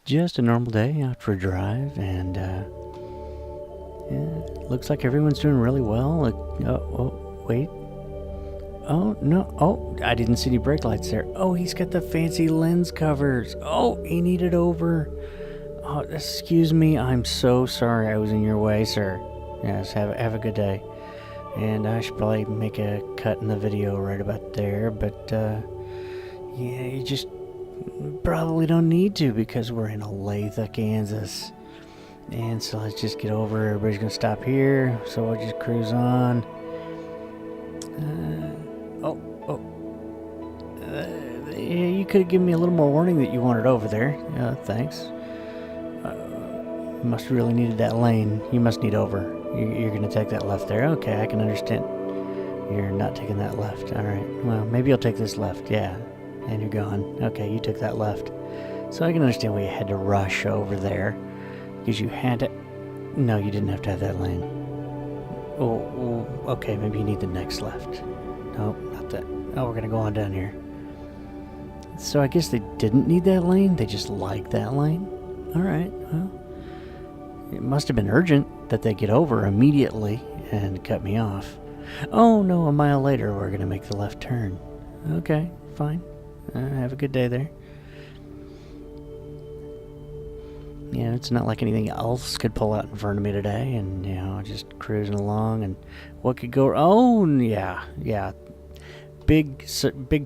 Just a normal day out for a drive, and looks like everyone's doing really well. Wait. Oh, no. Oh, I didn't see any brake lights there. Oh, he's got the fancy lens covers. Oh, he needed over. Oh, excuse me. I'm so sorry I was in your way, sir. Yes, have a good day. And I should probably make a cut in the video right about there, but, yeah, you just probably don't need to because we're in Olathe, Kansas. And so let's just get over. Everybody's gonna stop here, so we'll just cruise on. You could have given me a little more warning that you wanted over there. Thanks. Must really needed that lane. You must need over. You're gonna take that left there. Okay, I can understand. You're not taking that left. All right. Well, maybe you'll take this left. Yeah. And you're gone. Okay, you took that left. So I can understand why you had to rush over there. Because you had to... No, you didn't have to have that lane. Oh, okay, maybe you need the next left. Nope, not that. Oh, we're gonna go on down here. So I guess they didn't need that lane? They just like that lane? Alright, well... It must have been urgent that they get over immediately and cut me off. Oh, no, a mile later we're gonna make the left turn. Okay, fine. Have a good day there. Yeah, it's not like anything else could pull out in front of me today, and, you know, just cruising along, and what could go... Oh, yeah. Big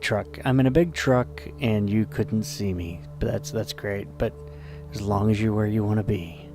truck. I'm in a big truck, and you couldn't see me. But that's great, but as long as you're where you want to be.